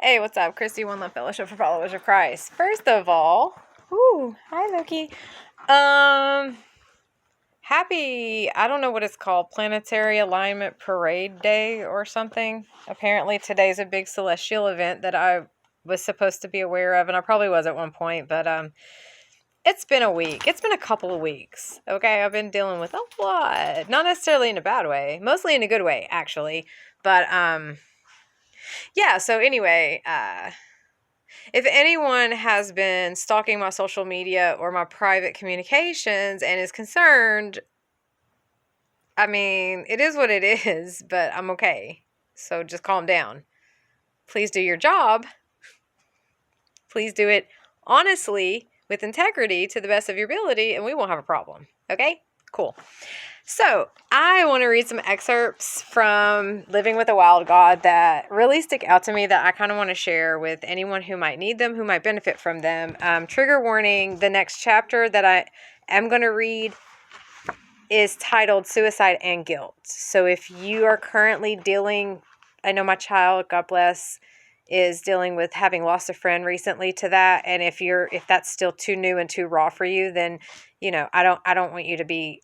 Hey, what's up? Christy, One Love Fellowship for Followers of Christ. First of all, hi Loki. Happy, I don't know what it's called, Planetary Alignment Parade Day or something. Apparently today's a big celestial event that I was supposed to be aware of, and I probably was at one point, but it's been a week. It's been a couple of weeks. Okay, I've been dealing with a lot. Not necessarily in a bad way, mostly in a good way, actually. But yeah, so anyway, if anyone has been stalking my social media or my private communications and is concerned, I mean, it is what it is, but I'm okay. So just calm down. Please do your job. Please do it honestly, with integrity, to the best of your ability, and we won't have a problem. Okay? Cool. So, I want to read some excerpts from Living with a Wild God that really stick out to me that I kind of want to share with anyone who might need them, who might benefit from them. Trigger warning, the next chapter that I am going to read is titled Suicide and Guilt. So, if you are currently dealing, I know my child, God bless, is dealing with having lost a friend recently to that, and if that's still too new and too raw for you, then I don't want you to be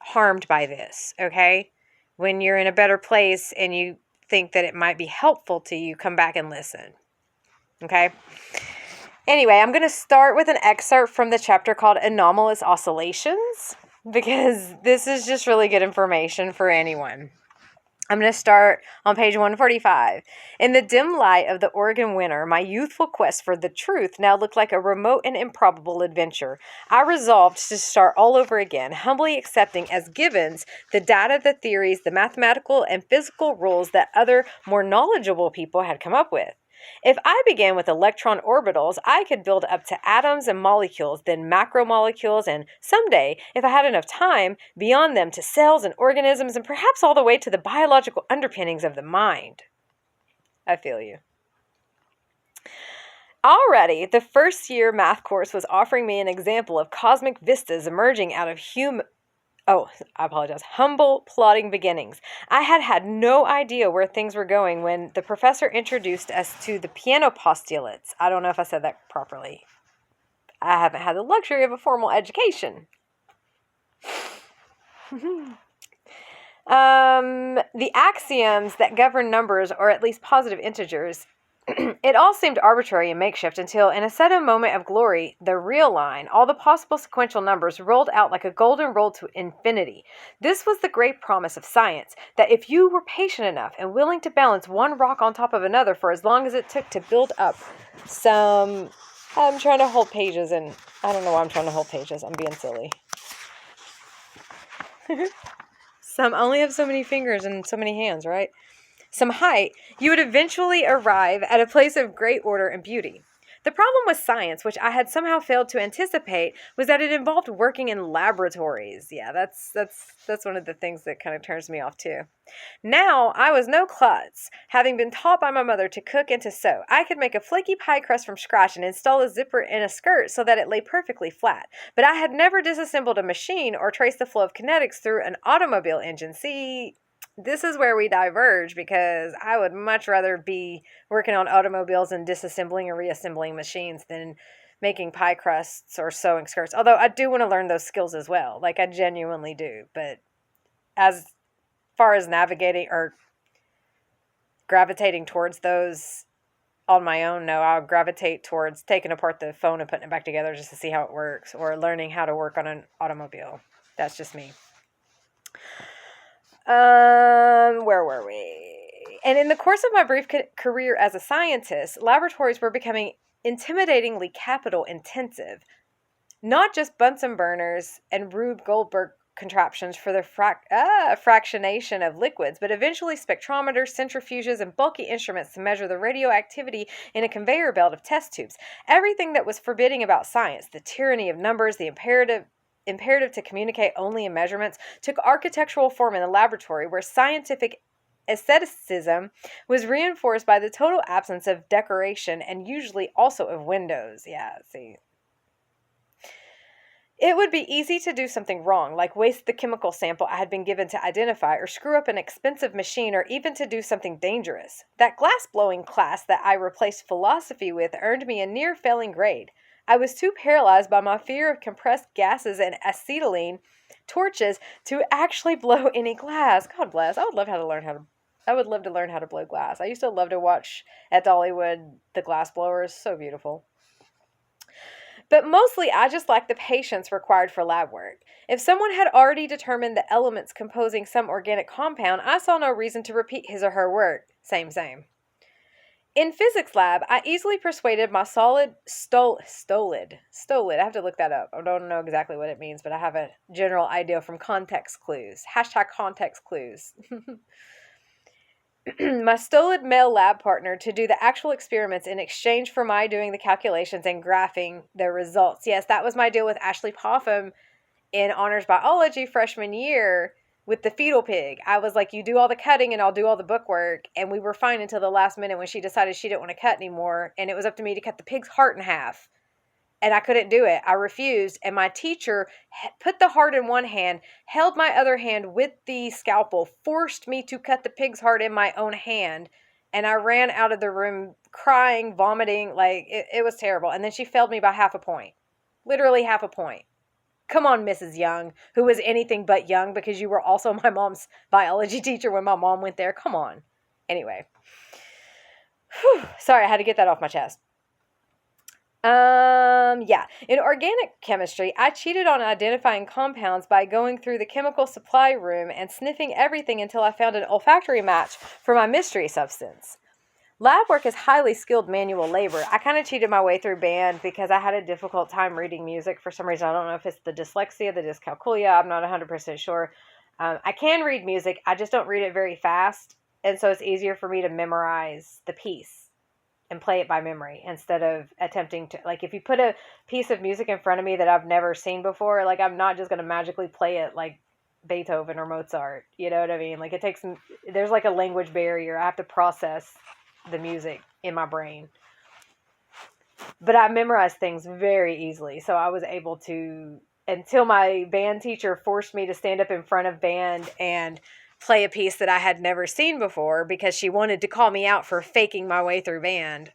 harmed by this, okay? When you're in a better place and you think that it might be helpful to you, come back and listen, okay? Anyway, I'm going to start with an excerpt from the chapter called Anomalous Oscillations, because this is just really good information for anyone. I'm going to start on page 145. In the dim light of the Oregon winter, my youthful quest for the truth now looked like a remote and improbable adventure. I resolved to start all over again, humbly accepting as givens the data, the theories, the mathematical and physical rules that other, more knowledgeable people had come up with. If I began with electron orbitals, I could build up to atoms and molecules, then macromolecules, and someday, if I had enough time, beyond them to cells and organisms, and perhaps all the way to the biological underpinnings of the mind. I feel you. Already, the first year math course was offering me an example of cosmic vistas emerging out of humble, plodding beginnings. I had had no idea where things were going when the professor introduced us to the piano postulates. I don't know if I said that properly. I haven't had the luxury of a formal education. The axioms that govern numbers, or at least positive integers. It all seemed arbitrary and makeshift until, in a sudden moment of glory, the real line, all the possible sequential numbers rolled out like a golden roll to infinity. This was the great promise of science, that if you were patient enough and willing to balance one rock on top of another for as long as it took to build up some... I'm trying to hold pages, and I don't know why I'm trying to hold pages. I'm being silly. Some only have so many fingers and so many hands, right? Some height, you would eventually arrive at a place of great order and beauty. The problem with science, which I had somehow failed to anticipate, was that it involved working in laboratories. Yeah, that's one of the things that kind of turns me off too. Now, I was no klutz. Having been taught by my mother to cook and to sew, I could make a flaky pie crust from scratch and install a zipper in a skirt so that it lay perfectly flat. But I had never disassembled a machine or traced the flow of kinetics through an automobile engine. See, this is where we diverge, because I would much rather be working on automobiles and disassembling and reassembling machines than making pie crusts or sewing skirts. Although I do want to learn those skills as well. Like, I genuinely do. But as far as navigating or gravitating towards those on my own, no, I'll gravitate towards taking apart the phone and putting it back together just to see how it works, or learning how to work on an automobile. That's just me. Where were we? And in the course of my brief career as a scientist, laboratories were becoming intimidatingly capital intensive. Not just Bunsen burners and Rube Goldberg contraptions for the fractionation of liquids, but eventually spectrometers, centrifuges, and bulky instruments to measure the radioactivity in a conveyor belt of test tubes. Everything that was forbidding about science, the tyranny of numbers, the imperative to communicate only in measurements, took architectural form in the laboratory, where scientific aestheticism was reinforced by the total absence of decoration and usually also of windows. Yeah, see. It would be easy to do something wrong, like waste the chemical sample I had been given to identify, or screw up an expensive machine, or even to do something dangerous. That glass-blowing class that I replaced philosophy with earned me a near-failing grade. I was too paralyzed by my fear of compressed gases and acetylene torches to actually blow any glass. God bless. I would love to learn how to blow glass. I used to love to watch at Dollywood the glass blowers. So beautiful. But mostly, I just lacked the patience required for lab work. If someone had already determined the elements composing some organic compound, I saw no reason to repeat his or her work. Same. In physics lab, I easily persuaded my stolid, I have to look that up. I don't know exactly what it means, but I have a general idea from context clues. # context clues. My stolid male lab partner to do the actual experiments in exchange for my doing the calculations and graphing the results. Yes, that was my deal with Ashley Popham in honors biology freshman year with the fetal pig. I was like, you do all the cutting and I'll do all the bookwork. And we were fine until the last minute when she decided she didn't want to cut anymore. And it was up to me to cut the pig's heart in half. And I couldn't do it. I refused. And my teacher put the heart in one hand, held my other hand with the scalpel, forced me to cut the pig's heart in my own hand. And I ran out of the room crying, vomiting. Like, it was terrible. And then she failed me by half a point. Literally half a point. Come on, Mrs. Young, who was anything but young because you were also my mom's biology teacher when my mom went there. Come on. Anyway. Whew. Sorry, I had to get that off my chest. Yeah. In organic chemistry, I cheated on identifying compounds by going through the chemical supply room and sniffing everything until I found an olfactory match for my mystery substance. Lab work is highly skilled manual labor. I kind of cheated my way through band because I had a difficult time reading music for some reason. I don't know if it's the dyslexia, the dyscalculia. I'm not 100% sure. I can read music. I just don't read it very fast. And so it's easier for me to memorize the piece and play it by memory instead of attempting to, like, if you put a piece of music in front of me that I've never seen before, like, I'm not just going to magically play it like Beethoven or Mozart. You know what I mean? Like, it takes, there's like a language barrier. I have to process the music in my brain. But I memorized things very easily. So I was able to, until my band teacher forced me to stand up in front of band and play a piece that I had never seen before because she wanted to call me out for faking my way through band.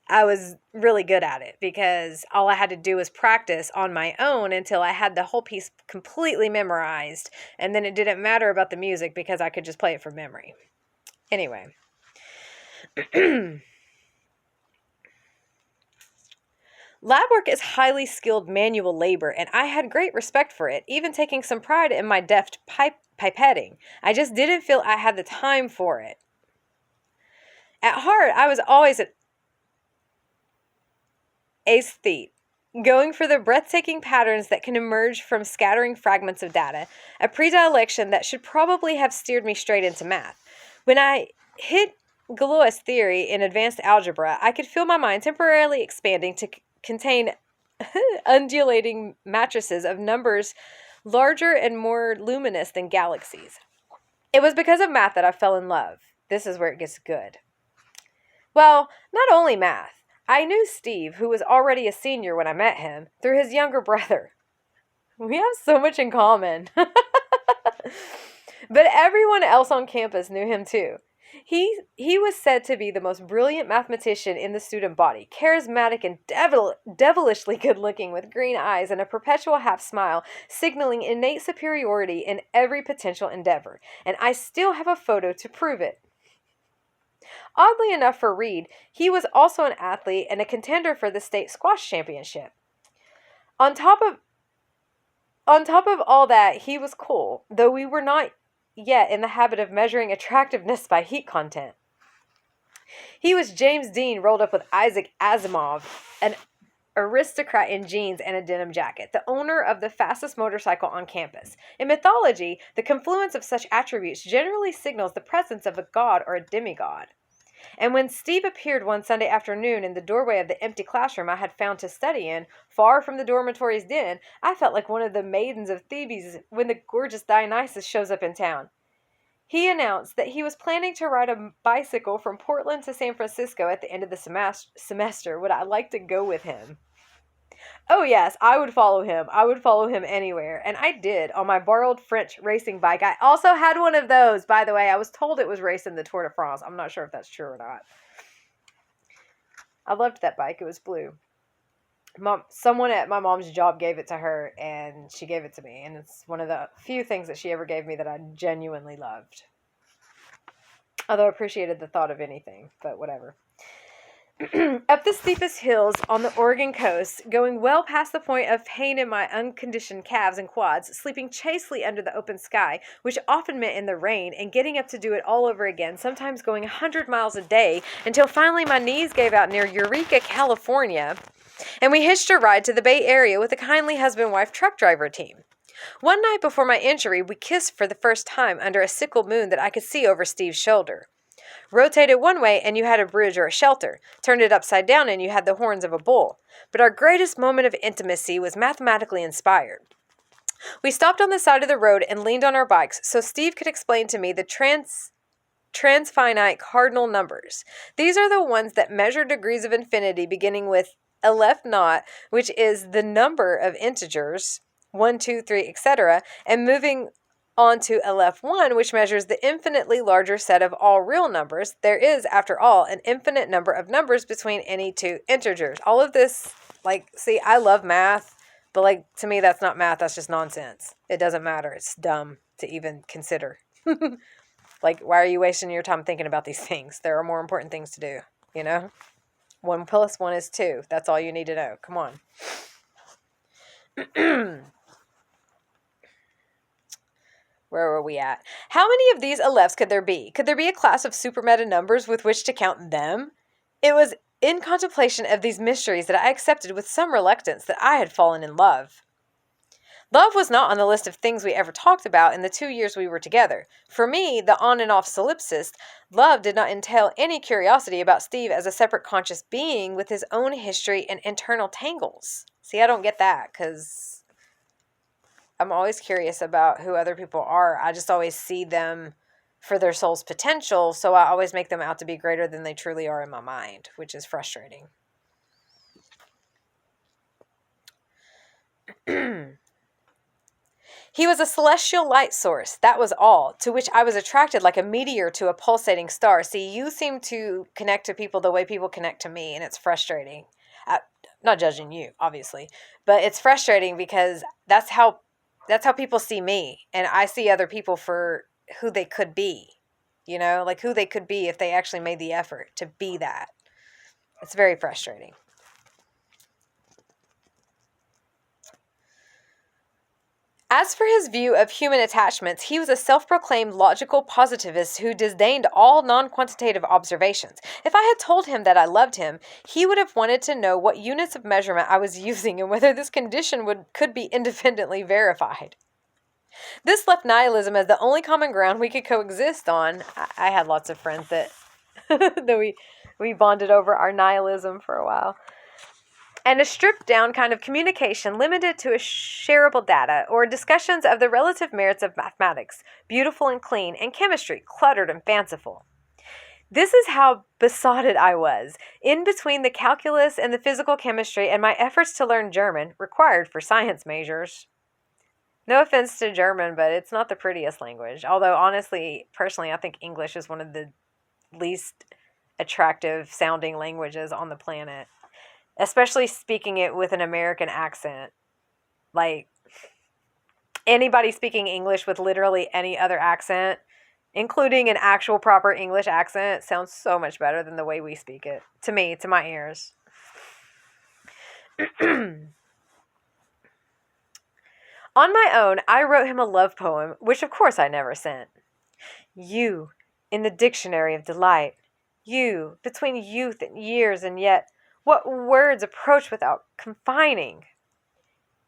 I was really good at it because all I had to do was practice on my own until I had the whole piece completely memorized. And then it didn't matter about the music because I could just play it from memory. Anyway. Lab work is highly skilled manual labor, and I had great respect for it, even taking some pride in my deft pipetting. I just didn't feel I had the time for it. At heart, I was always an aesthete, going for the breathtaking patterns that can emerge from scattering fragments of data, a predilection that should probably have steered me straight into math. When I hit Galois theory in advanced algebra, I could feel my mind temporarily expanding to contain undulating matrices of numbers larger and more luminous than galaxies. It was because of math that I fell in love. This is where it gets good. Well, not only math. I knew Steve, who was already a senior when I met him, through his younger brother. We have so much in common. But everyone else on campus knew him too. He was said to be the most brilliant mathematician in the student body, charismatic and devilishly good-looking with green eyes and a perpetual half-smile, signaling innate superiority in every potential endeavor. And I still have a photo to prove it. Oddly enough for Reed, he was also an athlete and a contender for the state squash championship. On top of all that, he was cool, though we were not yet in the habit of measuring attractiveness by heat content. He was James Dean rolled up with Isaac Asimov, an aristocrat in jeans and a denim jacket, the owner of the fastest motorcycle on campus. In mythology, the confluence of such attributes generally signals the presence of a god or a demigod. And when Steve appeared one Sunday afternoon in the doorway of the empty classroom I had found to study in, far from the dormitory's den, I felt like one of the maidens of Thebes when the gorgeous Dionysus shows up in town. He announced that he was planning to ride a bicycle from Portland to San Francisco at the end of the semester. Would I like to go with him? Oh, yes, I would follow him. I would follow him anywhere. And I did on my borrowed French racing bike. I also had one of those, by the way. I was told it was racing the Tour de France. I'm not sure if that's true or not. I loved that bike. It was blue. Someone at my mom's job gave it to her, and she gave it to me. And it's one of the few things that she ever gave me that I genuinely loved. Although I appreciated the thought of anything, but whatever. Up the steepest hills on the Oregon coast, going well past the point of pain in my unconditioned calves and quads, sleeping chastely under the open sky, which often meant in the rain, and getting up to do it all over again, sometimes going 100 miles a day, until finally my knees gave out near Eureka, California, and we hitched a ride to the Bay Area with a kindly husband-wife truck driver team. One night before my injury, we kissed for the first time under a sickle moon that I could see over Steve's shoulder. Rotate it one way and you had a bridge or a shelter. Turned it upside down and you had the horns of a bull. But our greatest moment of intimacy was mathematically inspired. We stopped on the side of the road and leaned on our bikes so Steve could explain to me the transfinite cardinal numbers. These are the ones that measure degrees of infinity beginning with Aleph naught, which is the number of integers, 1, 2, 3, etc., and moving on to Aleph 1, which measures the infinitely larger set of all real numbers. There is, after all, an infinite number of numbers between any two integers. All of this, see, I love math, but to me, that's not math. That's just nonsense. It doesn't matter. It's dumb to even consider. Why are you wasting your time thinking about these things? There are more important things to do, 1 + 1 is 2. That's all you need to know. Come on. Where were we at? How many of these Alephs could there be? Could there be a class of super-meta numbers with which to count them? It was in contemplation of these mysteries that I accepted with some reluctance that I had fallen in love. Love was not on the list of things we ever talked about in the 2 years we were together. For me, the on and off solipsist, love did not entail any curiosity about Steve as a separate conscious being with his own history and internal tangles. See, I don't get that, because I'm always curious about who other people are. I just always see them for their soul's potential, so I always make them out to be greater than they truly are in my mind, which is frustrating. He was a celestial light source, that was all, to which I was attracted like a meteor to a pulsating star. See, you seem to connect to people the way people connect to me, and it's frustrating. Not judging you, obviously, but it's frustrating because that's how people see me, and I see other people for who they could be, who they could be if they actually made the effort to be that. It's very frustrating. As for his view of human attachments, he was a self-proclaimed logical positivist who disdained all non-quantitative observations. If I had told him that I loved him, he would have wanted to know what units of measurement I was using and whether this condition could be independently verified. This left nihilism as the only common ground we could coexist on. I had lots of friends that we bonded over our nihilism for a while. And a stripped-down kind of communication limited to a shareable data or discussions of the relative merits of mathematics, beautiful and clean, and chemistry, cluttered and fanciful. This is how besotted I was, in between the calculus and the physical chemistry and my efforts to learn German, required for science majors. No offense to German, but it's not the prettiest language. Although, honestly, personally, I think English is one of the least attractive sounding languages on the planet. Especially speaking it with an American accent. Anybody speaking English with literally any other accent, including an actual proper English accent, sounds so much better than the way we speak it. To me, to my ears. On my own, I wrote him a love poem, which of course I never sent. You, in the dictionary of delight. You, between youth and years, and yet what words approach without confining?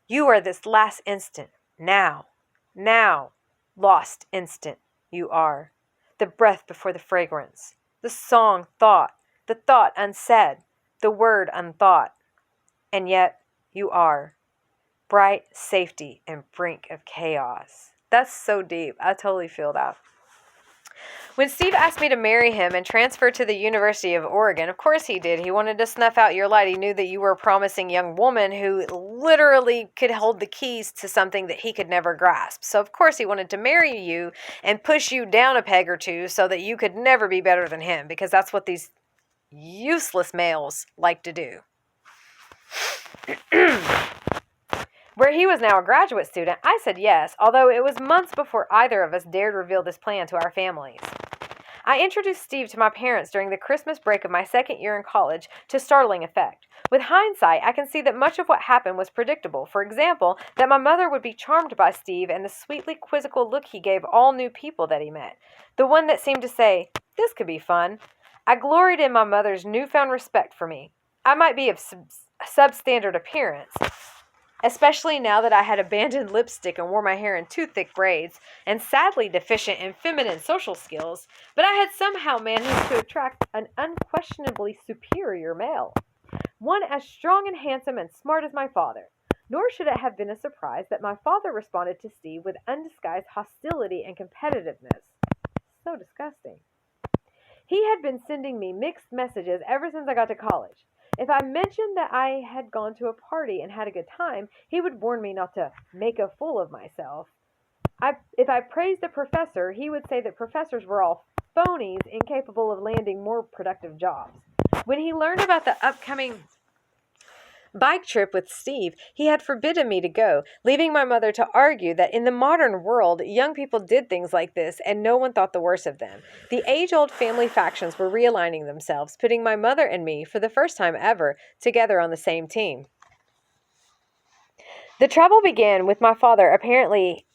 You are this last instant, now, lost instant, you are. The breath before the fragrance, the song thought, the thought unsaid, the word unthought. And yet, you are. Bright safety and brink of chaos. That's so deep. I totally feel that. When Steve asked me to marry him and transfer to the University of Oregon, of course he did. He wanted to snuff out your light. He knew that you were a promising young woman who literally could hold the keys to something that he could never grasp. So, of course, he wanted to marry you and push you down a peg or two so that you could never be better than him, because that's what these useless males like to do. Where he was now a graduate student, I said yes, although it was months before either of us dared reveal this plan to our families. I introduced Steve to my parents during the Christmas break of my second year in college to startling effect. With hindsight, I can see that much of what happened was predictable. For example, that my mother would be charmed by Steve and the sweetly quizzical look he gave all new people that he met. The one that seemed to say, "This could be fun." I gloried in my mother's newfound respect for me. I might be of substandard appearance, especially now that I had abandoned lipstick and wore my hair in too thick braids, and sadly deficient in feminine social skills, but I had somehow managed to attract an unquestionably superior male, one as strong and handsome and smart as my father. Nor should it have been a surprise that my father responded to Steve with undisguised hostility and competitiveness. So disgusting. He had been sending me mixed messages ever since I got to college. If I mentioned that I had gone to a party and had a good time, he would warn me not to make a fool of myself. If I praised a professor, he would say that professors were all phonies incapable of landing more productive jobs. When he learned about the upcoming bike trip with Steve, he had forbidden me to go, leaving my mother to argue that in the modern world, young people did things like this and no one thought the worse of them. The age-old family factions were realigning themselves, putting my mother and me, for the first time ever, together on the same team. The trouble began with my father apparently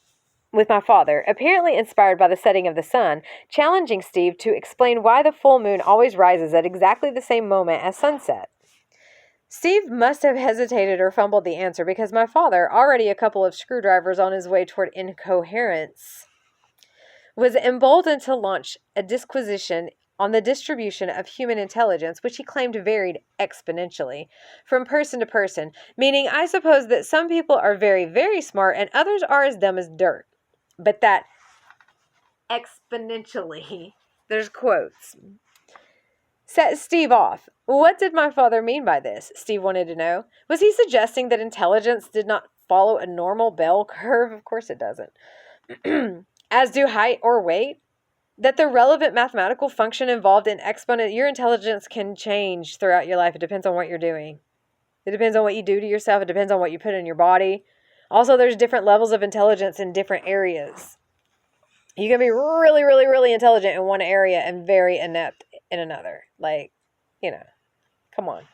inspired by the setting of the sun, challenging Steve to explain why the full moon always rises at exactly the same moment as sunset. Steve must have hesitated or fumbled the answer because my father, already a couple of screwdrivers on his way toward incoherence, was emboldened to launch a disquisition on the distribution of human intelligence, which he claimed varied exponentially from person to person, meaning I suppose that some people are very, very smart and others are as dumb as dirt. But that exponentially, there's quotes, set Steve off. What did my father mean by this? Steve wanted to know. Was he suggesting that intelligence did not follow a normal bell curve? Of course it doesn't. As do height or weight? That the relevant mathematical function involved in your intelligence can change throughout your life. It depends on what you're doing. It depends on what you do to yourself. It depends on what you put in your body. Also, there's different levels of intelligence in different areas. You can be really, really, really intelligent in one area and very inept in another. Like, come on.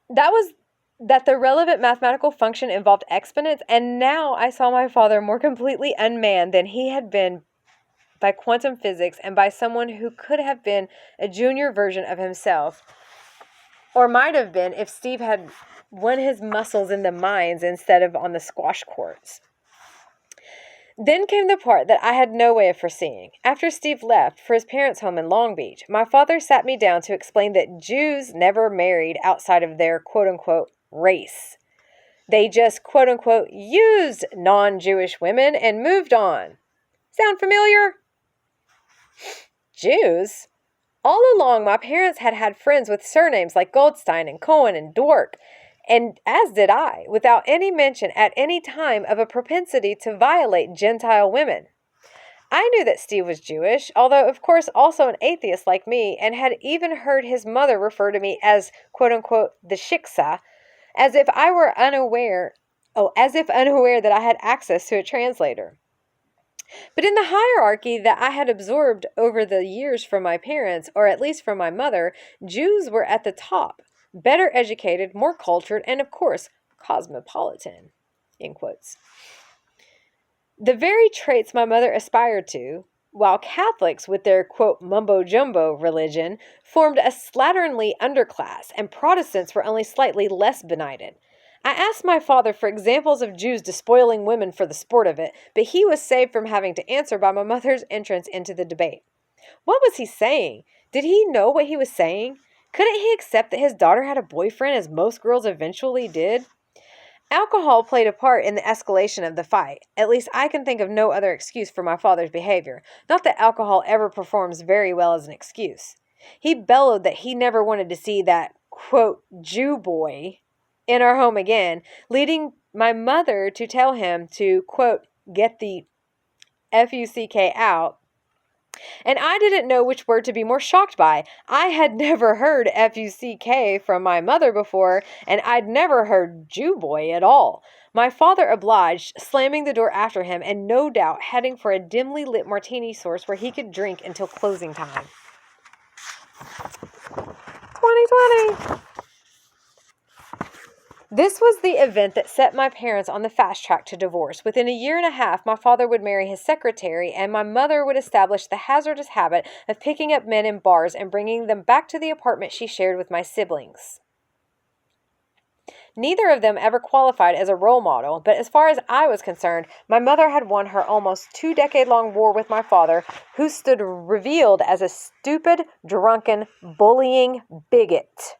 That the relevant mathematical function involved exponents, and now I saw my father more completely unmanned than he had been by quantum physics and by someone who could have been a junior version of himself, or might have been if Steve had won his muscles in the mines instead of on the squash courts. Then came the part that I had no way of foreseeing. After Steve left for his parents' home in Long Beach, my father sat me down to explain that Jews never married outside of their quote-unquote race. They just quote-unquote used non-Jewish women and moved on. Sound familiar? Jews? All along, my parents had had friends with surnames like Goldstein and Cohen and Dwork, and as did I, without any mention at any time of a propensity to violate Gentile women. I knew that Steve was Jewish, although of course also an atheist like me, and had even heard his mother refer to me as quote-unquote the shiksa, as if unaware that I had access to a translator. But in the hierarchy that I had absorbed over the years from my parents, or at least from my mother, Jews were at the top, better educated, more cultured, and of course, cosmopolitan, in quotes. The very traits my mother aspired to, while Catholics with their, quote, mumbo-jumbo religion formed a slatternly underclass, and Protestants were only slightly less benighted. I asked my father for examples of Jews despoiling women for the sport of it, but he was saved from having to answer by my mother's entrance into the debate. What was he saying? Did he know what he was saying? Couldn't he accept that his daughter had a boyfriend, as most girls eventually did? Alcohol played a part in the escalation of the fight. At least I can think of no other excuse for my father's behavior. Not that alcohol ever performs very well as an excuse. He bellowed that he never wanted to see that, quote, Jew boy in our home again, leading my mother to tell him to, quote, get the F-U-C-K out. And I didn't know which word to be more shocked by. I had never heard F-U-C-K from my mother before, and I'd never heard Jew boy at all. My father obliged, slamming the door after him, and no doubt heading for a dimly lit martini source where he could drink until closing time. 2020! This was the event that set my parents on the fast track to divorce. Within a year and a half, my father would marry his secretary, and my mother would establish the hazardous habit of picking up men in bars and bringing them back to the apartment she shared with my siblings. Neither of them ever qualified as a role model, but as far as I was concerned, my mother had won her almost 2-decade-long war with my father, who stood revealed as a stupid, drunken, bullying bigot.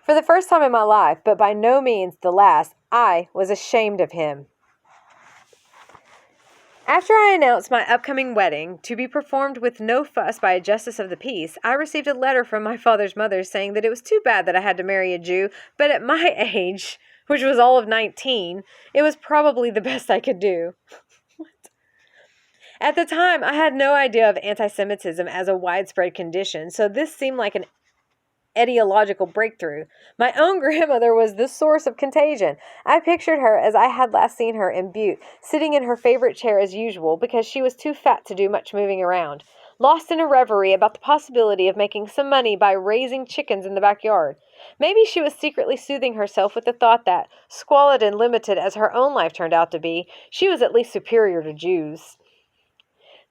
For the first time in my life, but by no means the last, I was ashamed of him. After I announced my upcoming wedding, to be performed with no fuss by a justice of the peace, I received a letter from my father's mother saying that it was too bad that I had to marry a Jew, but at my age, which was all of 19, it was probably the best I could do. What? At the time, I had no idea of anti-Semitism as a widespread condition, so this seemed like an ideological breakthrough. My own grandmother was the source of contagion. I pictured her as I had last seen her in Butte, sitting in her favorite chair as usual because she was too fat to do much moving around, lost in a reverie about the possibility of making some money by raising chickens in the backyard. Maybe she was secretly soothing herself with the thought that, squalid and limited as her own life turned out to be, she was at least superior to Jews.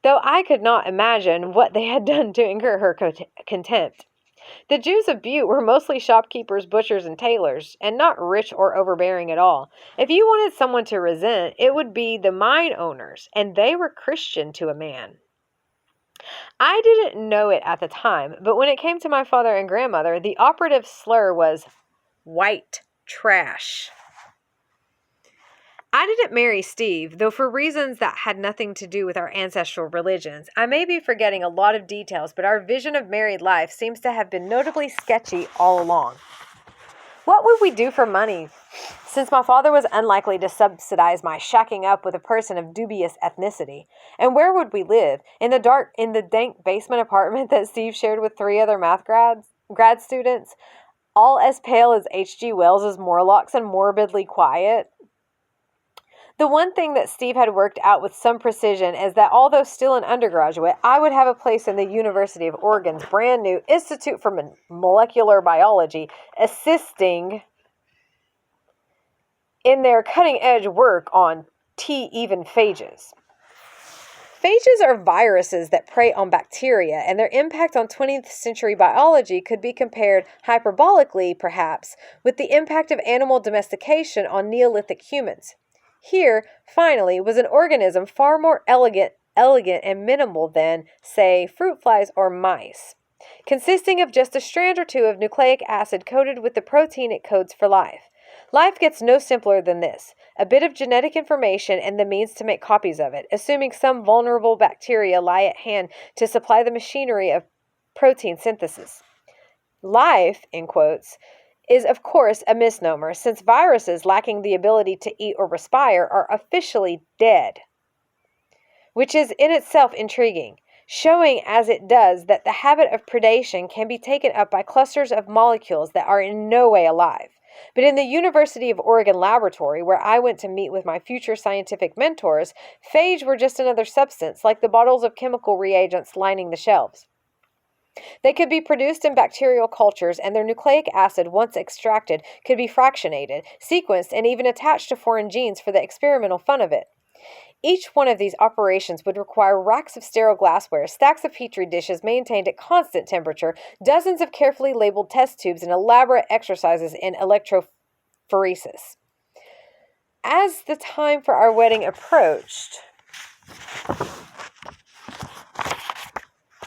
Though I could not imagine what they had done to incur her contempt. The Jews of Butte were mostly shopkeepers, butchers, and tailors, and not rich or overbearing at all. If you wanted someone to resent, it would be the mine owners, and they were Christian to a man. I didn't know it at the time, but when it came to my father and grandmother, the operative slur was white trash. I didn't marry Steve, though for reasons that had nothing to do with our ancestral religions. I may be forgetting a lot of details, but our vision of married life seems to have been notably sketchy all along. What would we do for money, since my father was unlikely to subsidize my shacking up with a person of dubious ethnicity? And where would we live? In the dank basement apartment that Steve shared with 3 other math grad students, all as pale as H.G. Wells' Morlocks and morbidly quiet? The one thing that Steve had worked out with some precision is that although still an undergraduate, I would have a place in the University of Oregon's brand new Institute for Molecular Biology, assisting in their cutting-edge work on T-even phages. Phages are viruses that prey on bacteria, and their impact on 20th century biology could be compared, hyperbolically perhaps, with the impact of animal domestication on Neolithic humans. Here, finally, was an organism far more elegant and minimal than, say, fruit flies or mice, consisting of just a strand or two of nucleic acid coated with the protein it codes for life. Life gets no simpler than this: a bit of genetic information and the means to make copies of it, assuming some vulnerable bacteria lie at hand to supply the machinery of protein synthesis. Life, in quotes, is of course a misnomer, since viruses lacking the ability to eat or respire are officially dead, which is in itself intriguing, showing as it does that the habit of predation can be taken up by clusters of molecules that are in no way alive. But in the University of Oregon laboratory, where I went to meet with my future scientific mentors, phage were just another substance, like the bottles of chemical reagents lining the shelves. They could be produced in bacterial cultures, and their nucleic acid, once extracted, could be fractionated, sequenced, and even attached to foreign genes for the experimental fun of it. Each one of these operations would require racks of sterile glassware, stacks of petri dishes maintained at constant temperature, dozens of carefully labeled test tubes, and elaborate exercises in electrophoresis. As the time for our wedding approached,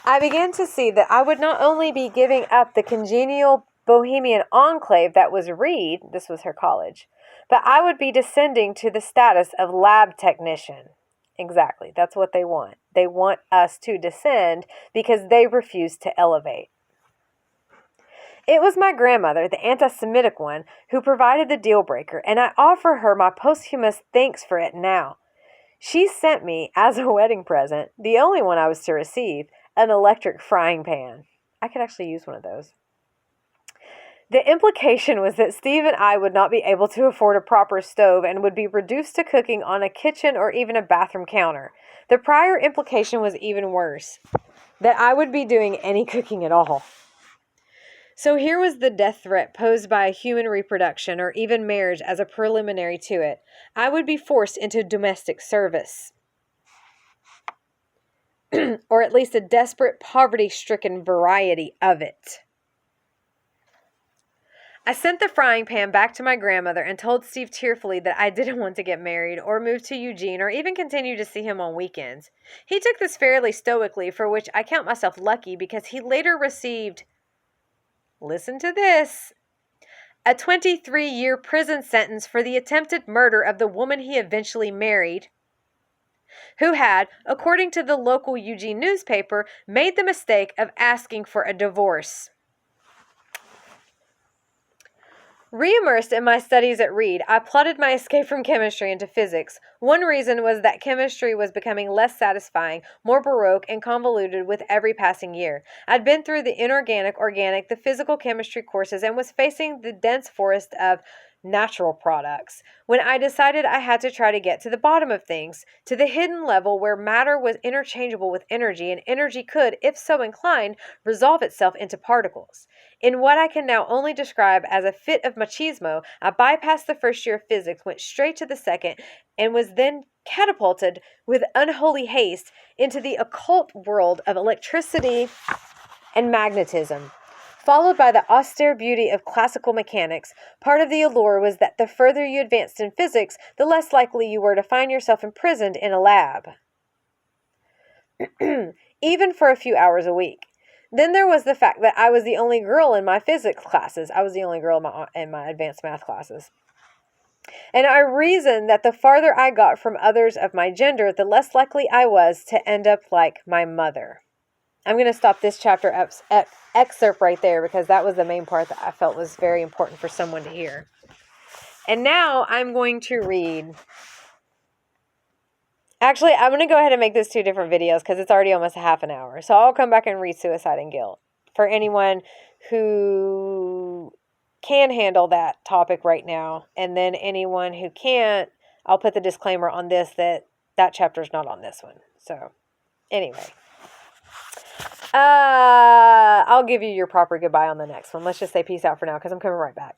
I began to see that I would not only be giving up the congenial bohemian enclave that was Reed, this was her college, but I would be descending to the status of lab technician. Exactly, that's what they want. They want us to descend because they refuse to elevate. It was my grandmother, the anti-Semitic one, who provided the deal breaker, and I offer her my posthumous thanks for it now. She sent me, as a wedding present, the only one I was to receive, an electric frying pan. I could actually use one of those. The implication was that Steve and I would not be able to afford a proper stove and would be reduced to cooking on a kitchen or even a bathroom counter. The prior implication was even worse, that I would be doing any cooking at all. So here was the death threat posed by human reproduction or even marriage as a preliminary to it. I would be forced into domestic service. Or at least a desperate, poverty-stricken variety of it. I sent the frying pan back to my grandmother and told Steve tearfully that I didn't want to get married or move to Eugene or even continue to see him on weekends. He took this fairly stoically, for which I count myself lucky because he later received, listen to this, a 23-year prison sentence for the attempted murder of the woman he eventually married, who had, according to the local Eugene newspaper, made the mistake of asking for a divorce. Re-immersed in my studies at Reed, I plotted my escape from chemistry into physics. One reason was that chemistry was becoming less satisfying, more baroque, and convoluted with every passing year. I'd been through the inorganic, organic, the physical chemistry courses, and was facing the dense forest of natural products, when I decided I had to try to get to the bottom of things, to the hidden level where matter was interchangeable with energy, and energy could, if so inclined, resolve itself into particles. In what I can now only describe as a fit of machismo, I bypassed the first year of physics, went straight to the second, and was then catapulted with unholy haste into the occult world of electricity and magnetism. Followed by the austere beauty of classical mechanics, part of the allure was that the further you advanced in physics, the less likely you were to find yourself imprisoned in a lab, even for a few hours a week. Then there was the fact that I was the only girl in my physics classes. I was the only girl in my advanced math classes. And I reasoned that the farther I got from others of my gender, the less likely I was to end up like my mother. I'm going to stop this chapter excerpt right there because that was the main part that I felt was very important for someone to hear. And now I'm going to read. Actually, I'm going to go ahead and make this 2 different videos because it's already almost a half an hour. So I'll come back and read Suicide and Guilt for anyone who can handle that topic right now. And then anyone who can't, I'll put the disclaimer on this that chapter is not on this one. So anyway. I'll give you your proper goodbye on the next one. Let's just say peace out for now because I'm coming right back.